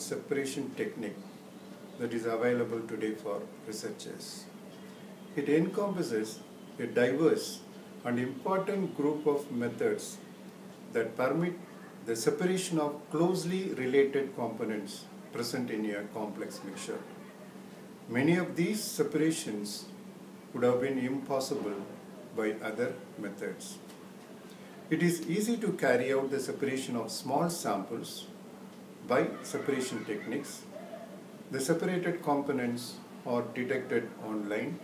separation technique that is available today for researchers. It encompasses a diverse and important group of methods that permit the separation of closely related components present in a complex mixture. Many of these separations would have been impossible by other methods. It is easy to carry out the separation of small samples by separation techniques. The separated components are detected online,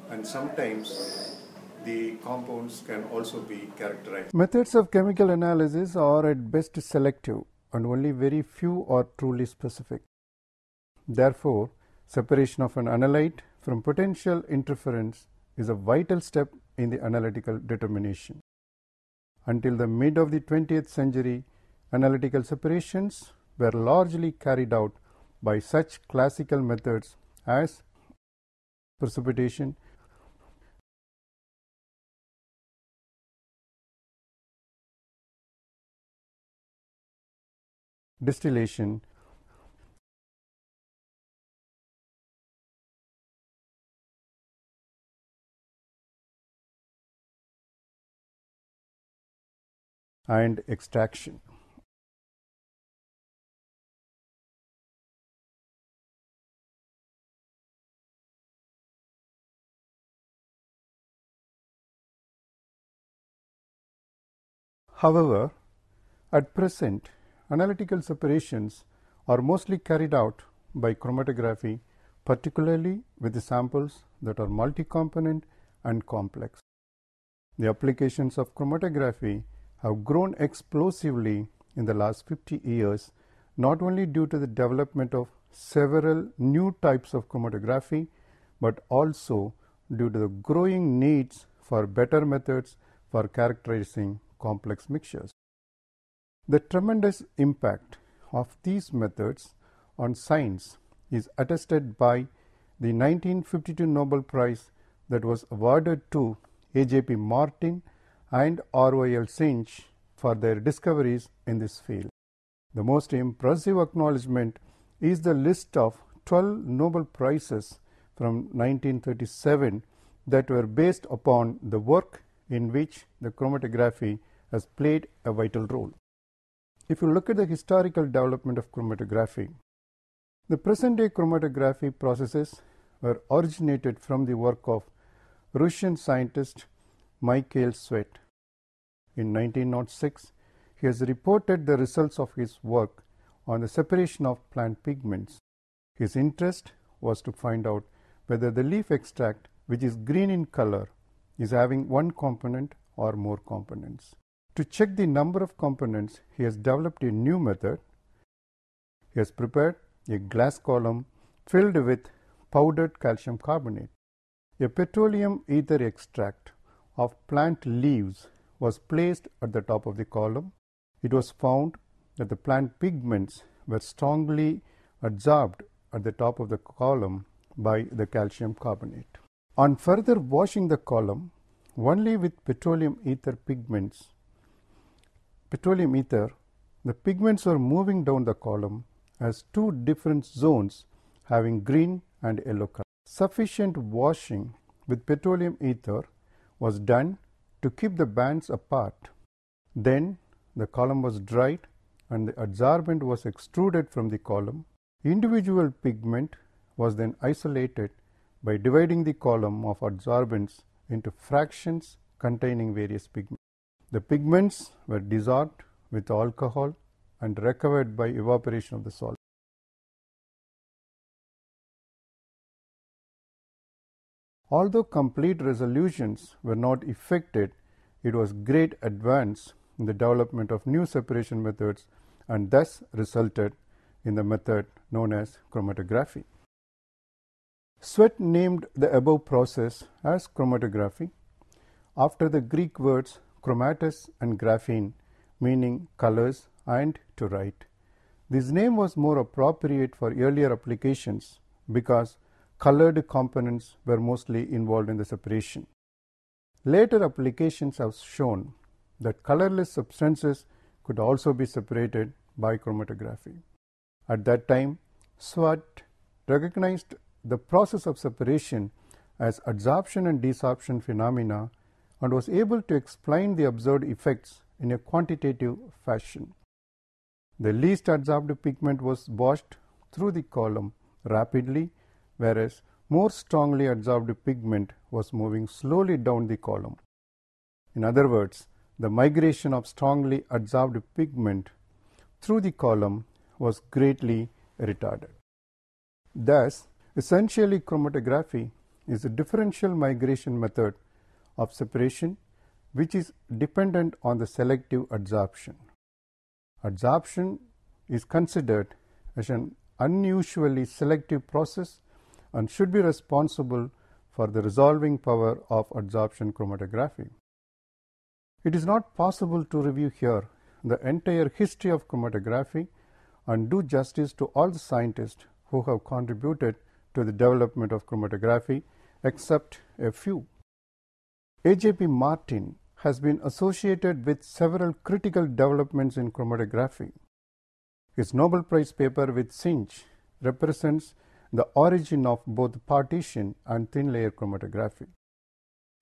and sometimes the compounds can also be characterized. Methods of chemical analysis are at best selective, and only very few are truly specific. Therefore, separation of an analyte from potential interference is a vital step in the analytical determination. Until the mid of the 20th century, analytical separations were largely carried out by such classical methods as precipitation, distillation, and extraction. However, at present, analytical separations are mostly carried out by chromatography, particularly with the samples that are multi-component and complex. The applications of chromatography have grown explosively in the last 50 years, not only due to the development of several new types of chromatography, but also due to the growing needs for better methods for characterizing complex mixtures. The tremendous impact of these methods on science is attested by the 1952 Nobel Prize that was awarded to A.J.P. Martin and R.O.L. Sinch for their discoveries in this field. The most impressive acknowledgement is the list of 12 Nobel Prizes from 1937 that were based upon the work in which the chromatography has played a vital role. If you look at the historical development of chromatography, the present-day chromatography processes were originated from the work of Russian scientist Michael Sweat. In 1906, he has reported the results of his work on the separation of plant pigments. His interest was to find out whether the leaf extract, which is green in color, is having one component or more components. To check the number of components, he has developed a new method. He has prepared a glass column filled with powdered calcium carbonate. A petroleum ether extract of plant leaves was placed at the top of the column. It was found that the plant pigments were strongly adsorbed at the top of the column by the calcium carbonate. On further washing the column, only with petroleum ether, the pigments were moving down the column as two different zones having green and yellow color. Sufficient washing with petroleum ether was done to keep the bands apart. Then the column was dried and the adsorbent was extruded from the column. Individual pigment was then isolated by dividing the column of adsorbents into fractions containing various pigments. The pigments were dissolved with alcohol and recovered by evaporation of the solid. Although complete resolutions were not effected, it was great advance in the development of new separation methods and thus resulted in the method known as chromatography. Sweat named the above process as chromatography after the Greek words chromatus and graphene, meaning colors and to write. This name was more appropriate for earlier applications because colored components were mostly involved in the separation. Later applications have shown that colorless substances could also be separated by chromatography. At that time, Swart recognized the process of separation as adsorption and desorption phenomena and was able to explain the observed effects in a quantitative fashion. The least adsorbed pigment was washed through the column rapidly, whereas more strongly adsorbed pigment was moving slowly down the column. In other words, the migration of strongly adsorbed pigment through the column was greatly retarded. Thus, essentially chromatography is a differential migration method of separation which is dependent on the selective adsorption. Adsorption is considered as an unusually selective process and should be responsible for the resolving power of adsorption chromatography. It is not possible to review here the entire history of chromatography and do justice to all the scientists who have contributed to the development of chromatography, except a few. A.J.P. Martin has been associated with several critical developments in chromatography. His Nobel Prize paper with Sinch represents the origin of both partition and thin layer chromatography.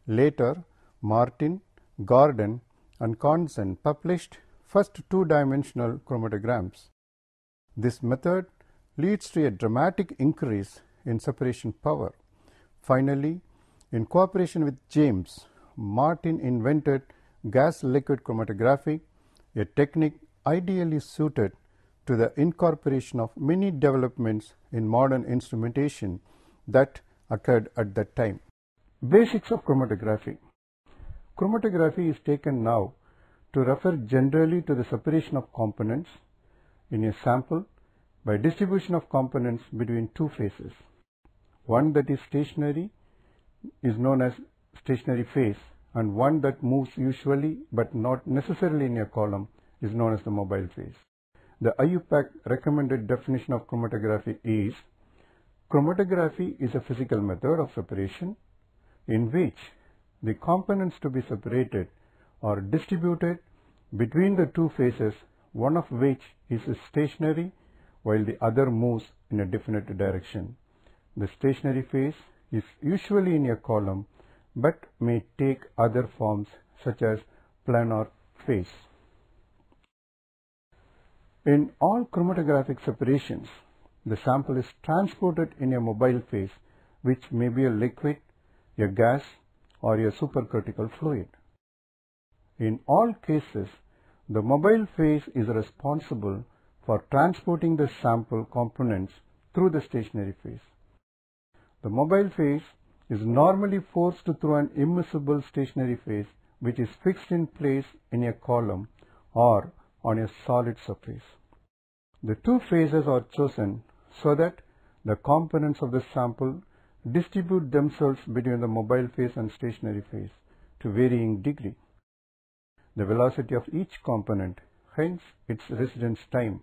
Later, Martin, Gordon, and Conson published first two-dimensional chromatograms. This method leads to a dramatic increase in separation power. Finally, in cooperation with James, Martin invented gas-liquid chromatography, a technique ideally suited to the incorporation of many developments in modern instrumentation that occurred at that time. Basics of chromatography. Chromatography is taken now to refer generally to the separation of components in a sample by distribution of components between two phases. One that is stationary is known as stationary phase, and one that moves usually but not necessarily in a column is known as the mobile phase. The IUPAC recommended definition of chromatography is: chromatography is a physical method of separation in which the components to be separated are distributed between the two phases, one of which is stationary while the other moves in a definite direction. The stationary phase is usually in a column but may take other forms such as planar phase. In all chromatographic separations, the sample is transported in a mobile phase, which may be a liquid, a gas, or a supercritical fluid. In all cases, the mobile phase is responsible for transporting the sample components through the stationary phase. The mobile phase is normally forced through an immiscible stationary phase which is fixed in place in a column or on a solid surface. The two phases are chosen so that the components of the sample distribute themselves between the mobile phase and stationary phase to varying degree. The velocity of each component, hence its residence time,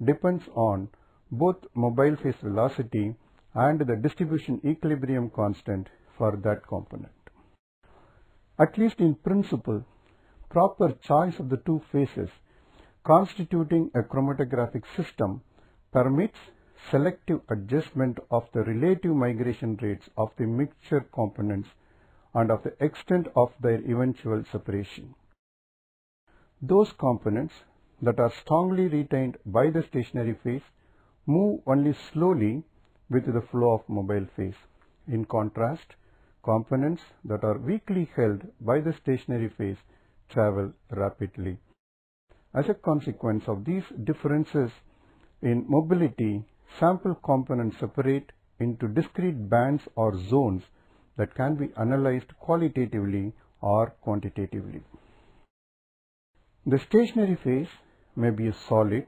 depends on both mobile phase velocity and the distribution equilibrium constant for that component. At least in principle, proper choice of the two phases constituting a chromatographic system permits selective adjustment of the relative migration rates of the mixture components and of the extent of their eventual separation. Those components that are strongly retained by the stationary phase move only slowly with the flow of mobile phase. In contrast, components that are weakly held by the stationary phase travel rapidly. As a consequence of these differences in mobility, sample components separate into discrete bands or zones that can be analyzed qualitatively or quantitatively. The stationary phase may be a solid,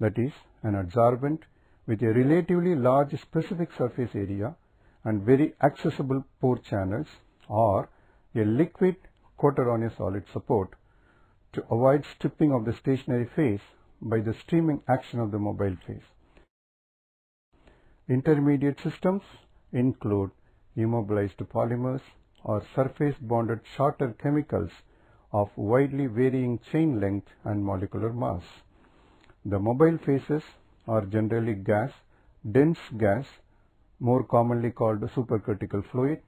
that is, an adsorbent with a relatively large specific surface area and very accessible pore channels, or a liquid coated on a solid support to avoid stripping of the stationary phase by the streaming action of the mobile phase. Intermediate systems include immobilized polymers or surface bonded shorter chemicals of widely varying chain length and molecular mass. The mobile phases are generally gas, dense gas, more commonly called supercritical fluid,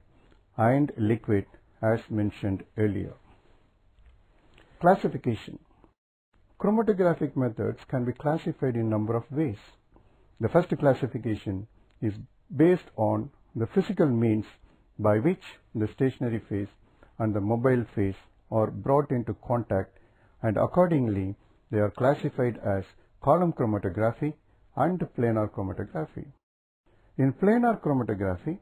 and liquid as mentioned earlier. Classification. Chromatographic methods can be classified in a number of ways. The first classification is based on the physical means by which the stationary phase and the mobile phase are brought into contact, and accordingly they are classified as column chromatography and planar chromatography. In planar chromatography,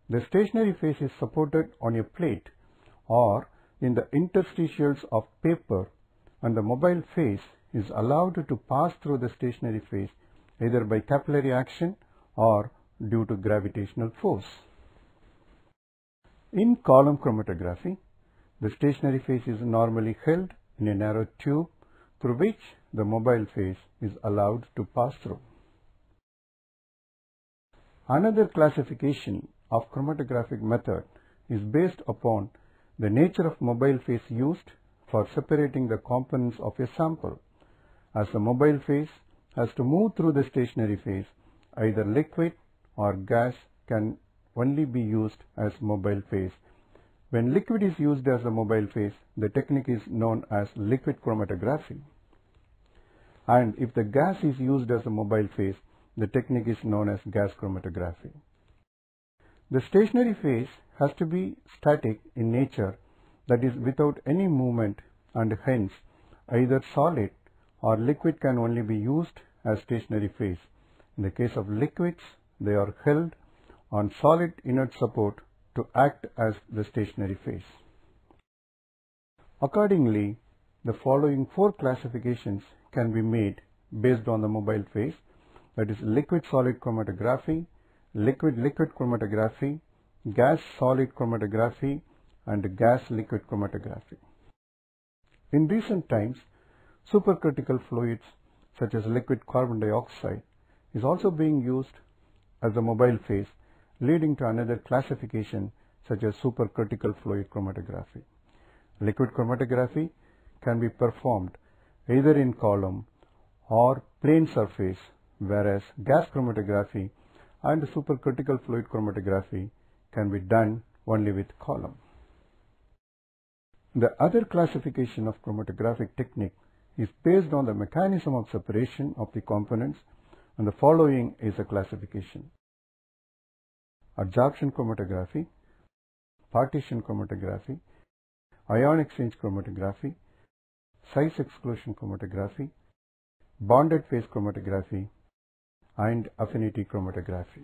the stationary phase is supported on a plate or in the interstitials of paper, and the mobile phase is allowed to pass through the stationary phase either by capillary action or due to gravitational force. In column chromatography, the stationary phase is normally held in a narrow tube through which the mobile phase is allowed to pass through. Another classification of chromatographic method is based upon the nature of mobile phase used for separating the components of a sample. As the mobile phase has to move through the stationary phase, either liquid or gas can only be used as mobile phase. When liquid is used as the mobile phase, the technique is known as liquid chromatography. And if the gas is used as the mobile phase, the technique is known as gas chromatography. The stationary phase has to be static in nature, that is without any movement, and hence either solid or liquid can only be used as stationary phase. In the case of liquids, they are held on solid inert support to act as the stationary phase. Accordingly, the following four classifications can be made based on the mobile phase, that is liquid-solid chromatography, liquid-liquid chromatography, gas-solid chromatography, and gas-liquid chromatography. In recent times, supercritical fluids such as liquid carbon dioxide is also being used as the mobile phase, leading to another classification such as supercritical fluid chromatography. Liquid chromatography can be performed either in column or plane surface, whereas gas chromatography and supercritical fluid chromatography can be done only with column. The other classification of chromatographic technique is based on the mechanism of separation of the components, and the following is a classification: adsorption chromatography, partition chromatography, ion exchange chromatography, size exclusion chromatography, bonded phase chromatography, and affinity chromatography.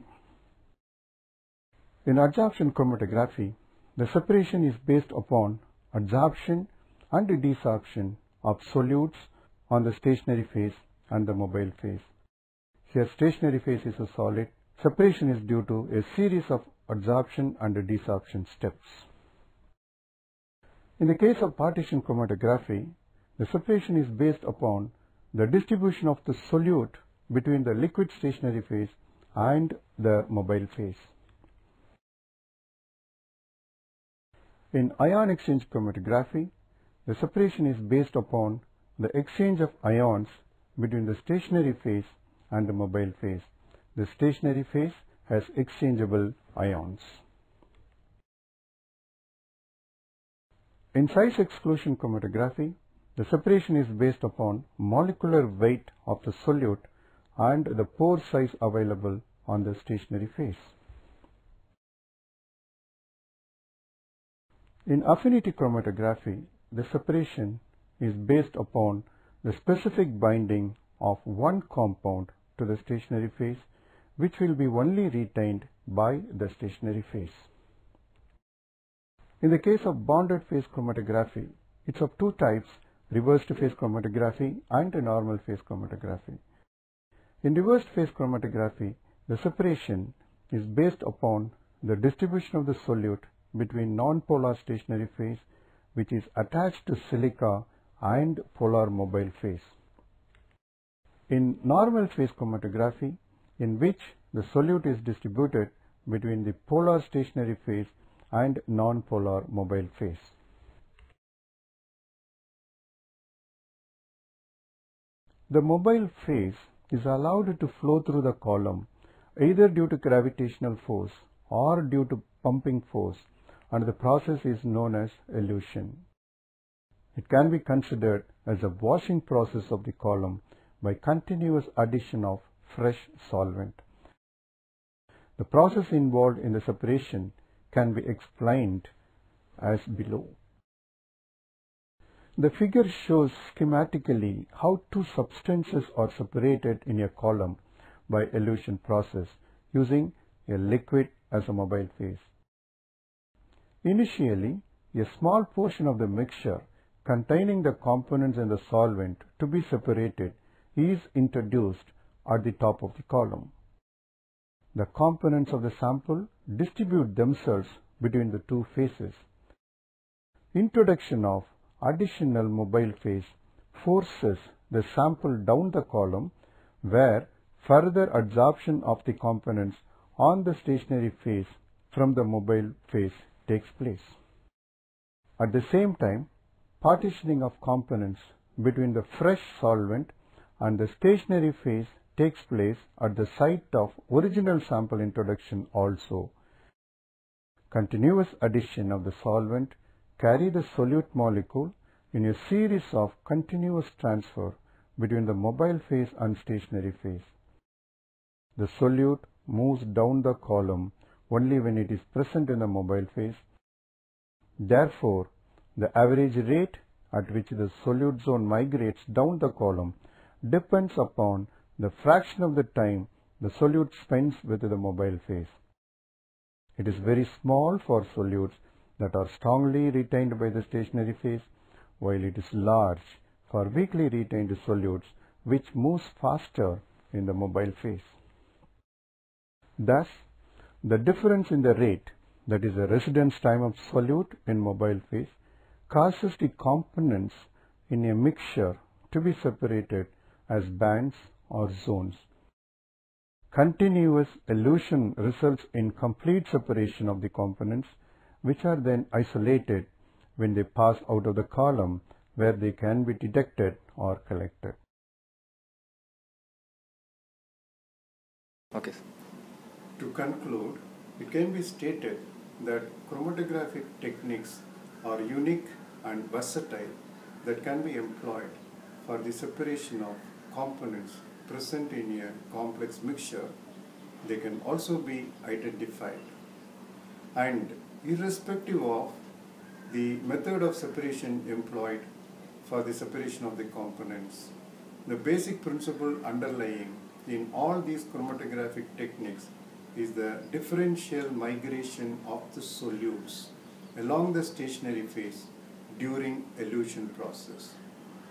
In adsorption chromatography, the separation is based upon adsorption and desorption of solutes on the stationary phase and the mobile phase. Here stationary phase is a solid. Separation is due to a series of adsorption and desorption steps. In the case of partition chromatography, the separation is based upon the distribution of the solute between the liquid stationary phase and the mobile phase. In ion exchange chromatography, the separation is based upon the exchange of ions between the stationary phase and the mobile phase. The stationary phase has exchangeable ions. In size exclusion chromatography, the separation is based upon molecular weight of the solute and the pore size available on the stationary phase. In affinity chromatography, the separation is based upon the specific binding of one compound to the stationary phase, which will be only retained by the stationary phase. In the case of bonded phase chromatography, it's of two types: reversed phase chromatography and normal phase chromatography. In reversed phase chromatography, the separation is based upon the distribution of the solute between non-polar stationary phase, which is attached to silica, and polar mobile phase. In normal phase chromatography, in which the solute is distributed between the polar stationary phase and non-polar mobile phase. The mobile phase is allowed to flow through the column either due to gravitational force or due to pumping force, and the process is known as elution. It can be considered as a washing process of the column by continuous addition of fresh solvent. The process involved in the separation can be explained as below. The figure shows schematically how two substances are separated in a column by elution process using a liquid as a mobile phase. Initially, a small portion of the mixture containing the components and the solvent to be separated is introduced at the top of the column. The components of the sample distribute themselves between the two phases. Introduction of additional mobile phase forces the sample down the column, where further adsorption of the components on the stationary phase from the mobile phase takes place. At the same time, partitioning of components between the fresh solvent and the stationary phase takes place at the site of original sample introduction also. Continuous addition of the solvent carry the solute molecule in a series of continuous transfer between the mobile phase and stationary phase. The solute moves down the column only when it is present in the mobile phase. Therefore, the average rate at which the solute zone migrates down the column depends upon the fraction of the time the solute spends with the mobile phase. It is very small for solutes that are strongly retained by the stationary phase, while it is large for weakly retained solutes which moves faster in the mobile phase. Thus, the difference in the rate, that is the residence time of solute in mobile phase, causes the components in a mixture to be separated as bands or zones. Continuous elution results in complete separation of the components, which are then isolated when they pass out of the column, where they can be detected or collected. Okay. To conclude, it can be stated that chromatographic techniques are unique and versatile that can be employed for the separation of components present in a complex mixture. They can also be identified, and irrespective of the method of separation employed for the separation of the components, the basic principle underlying in all these chromatographic techniques is the differential migration of the solutes along the stationary phase during elution process.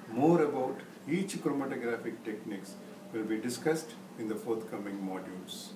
More about each chromatographic techniques will be discussed in the forthcoming modules.